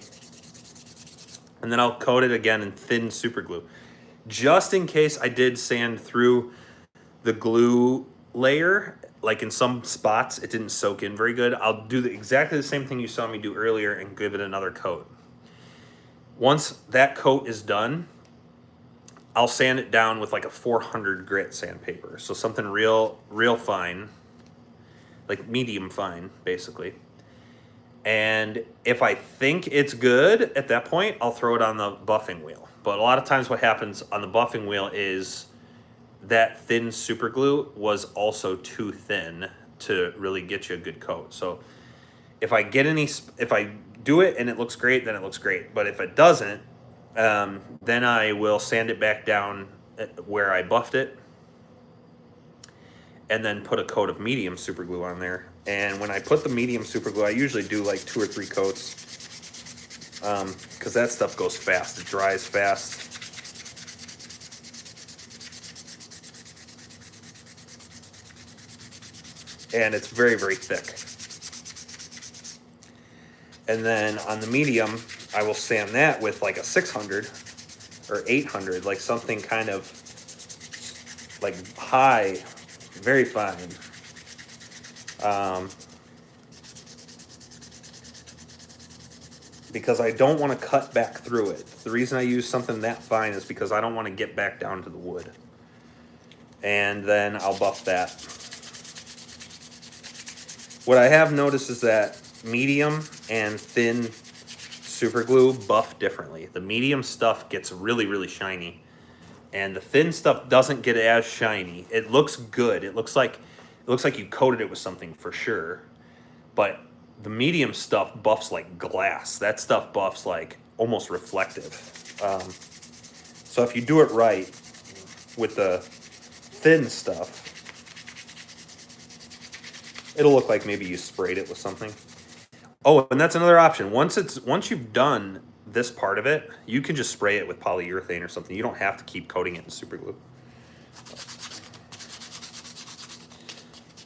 And then I'll coat it again in thin super glue. Just in case I did sand through the glue layer, like in some spots it didn't soak in very good, I'll do exactly the same thing you saw me do earlier and give it another coat. Once that coat is done, I'll sand it down with like a 400 grit sandpaper. So something real fine, like medium fine, basically. And if I think it's good at that point, I'll throw it on the buffing wheel. But a lot of times what happens on the buffing wheel is that thin super glue was also too thin to really get you a good coat. So if I do it and it looks great, then it looks great. But if it doesn't, then I will sand it back down where I buffed it and then put a coat of medium super glue on there. And when I put the medium super glue, I usually do like 2 or 3 coats because that stuff goes fast. It dries fast. And it's very, very thick. And then on the medium, I will sand that with like a 600 or 800, like something kind of like high, very fine. Because I don't want to cut back through it. The reason I use something that fine is because I don't want to get back down to the wood. And then I'll buff that. What I have noticed is that medium and thin super glue buff differently. The medium stuff gets really, really shiny. And the thin stuff doesn't get as shiny. It looks good. It looks like you coated it with something for sure. But the medium stuff buffs like glass. That stuff buffs like almost reflective. So if you do it right with the thin stuff, it'll look like maybe you sprayed it with something. Oh, and that's another option. Once you've done this part of it, you can just spray it with polyurethane or something. You don't have to keep coating it in super glue.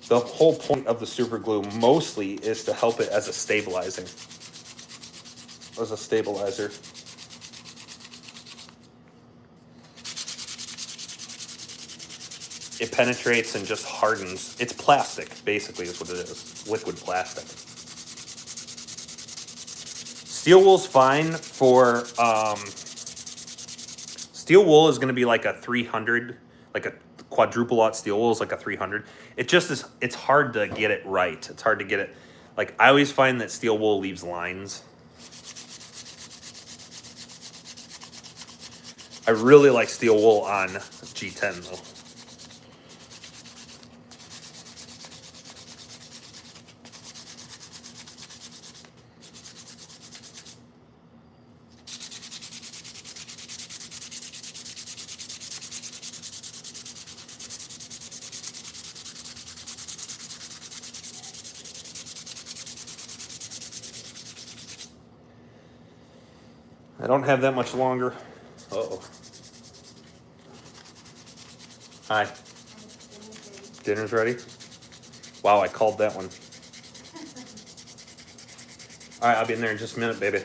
The whole point of the super glue mostly is to help it as a stabilizer. it penetrates and just hardens. It's plastic, basically, is what it is. Liquid plastic. Steel wool's fine for, steel wool is going to be like a 300, like a quadruple aught steel wool is like a 300. It just is, it's hard to get it right. It's hard to get it, like I always find that steel wool leaves lines. I really like steel wool on G10 though. I don't have that much longer. Uh-oh. Hi. Dinner's ready? Wow, I called that one. All right, I'll be in there in just a minute, baby.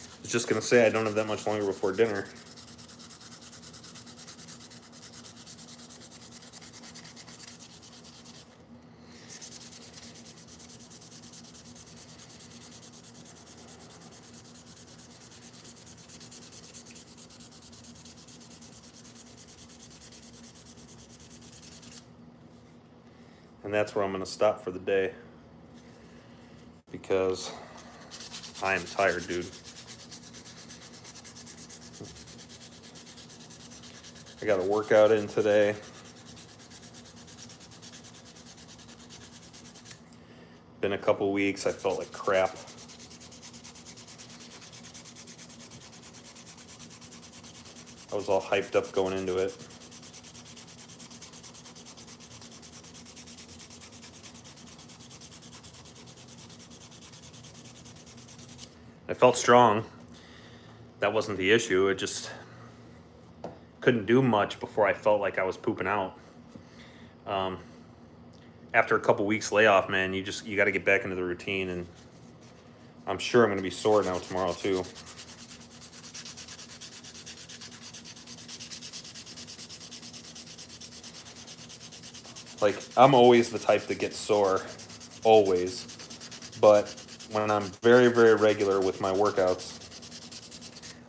I was just gonna say I don't have that much longer before dinner. And that's where I'm gonna stop for the day because I am tired, dude. I got a workout in today. Been a couple weeks, I felt like crap. I was all hyped up going into it. I felt strong. That wasn't the issue. It just couldn't do much before I felt like I was pooping out. After a couple weeks layoff, man, you got to get back into the routine, and I'm sure I'm going to be sore now tomorrow too. Like, I'm always the type that gets sore, always. But when I'm very, very regular with my workouts,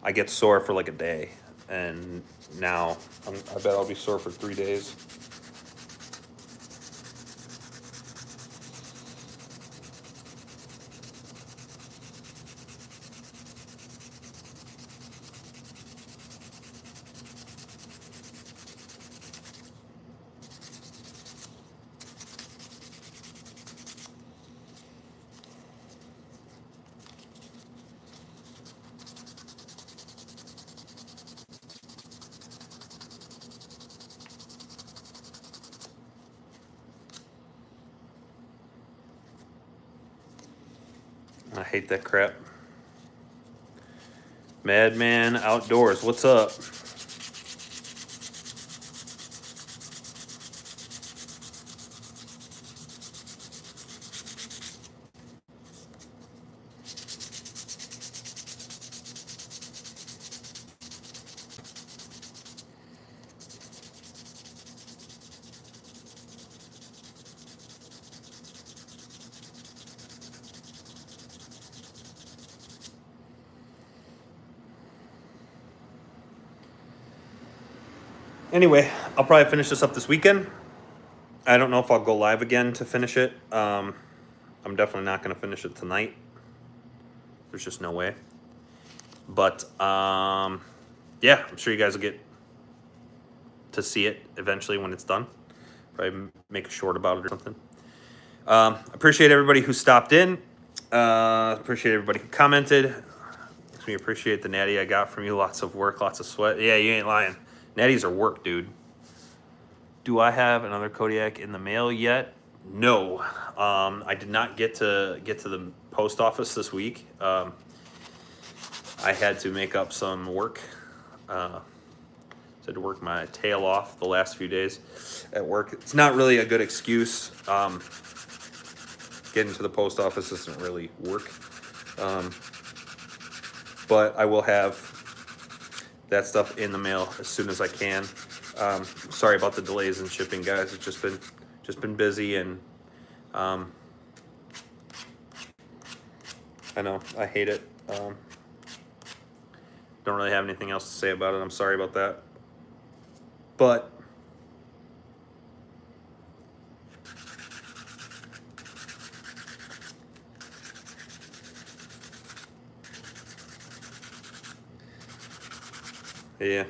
I get sore for like a day. And now, I bet I'll be sore for 3 days. I hate that crap. Madman Outdoors, what's up? Anyway, I'll probably finish this up this weekend. I don't know if I'll go live again to finish it. I'm definitely not going to finish it tonight. There's just no way. But, yeah, I'm sure you guys will get to see it eventually when it's done. Probably make a short about it or something. Appreciate everybody who stopped in. Appreciate everybody who commented. Makes me appreciate the natty I got from you. Lots of work, lots of sweat. Yeah, you ain't lying. Natties are work, dude. Do I have another Kodiak in the mail yet? No. I did not get to the post office this week. I had to make up some work. Had to work my tail off the last few days at work. It's not really a good excuse. Getting to the post office doesn't really work. But I will have that stuff in the mail as soon as I can. Sorry about the delays in shipping, guys. It's just been busy, and I know I hate it. Don't really have anything else to say about it. I'm sorry about that. But yeah.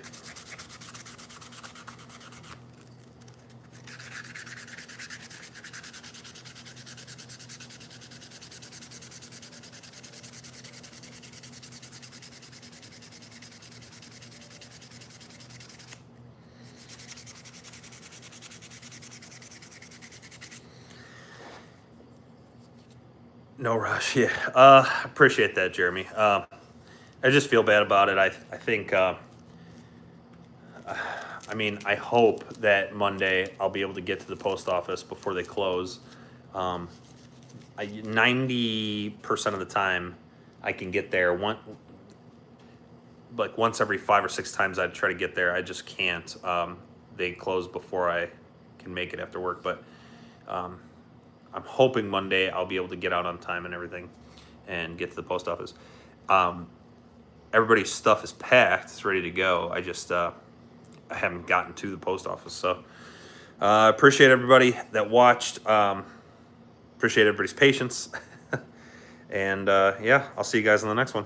No rush. Yeah. Appreciate that, Jeremy. I just feel bad about it. I think, I mean, I hope that Monday I'll be able to get to the post office before they close. 90% of the time I can get there. Once every 5 or 6 times I try to get there, I just can't. They close before I can make it after work. But I'm hoping Monday I'll be able to get out on time and everything and get to the post office. Everybody's stuff is packed. It's ready to go. I just I haven't gotten to the post office. So I appreciate everybody that watched. Appreciate everybody's patience. And yeah, I'll see you guys in the next one.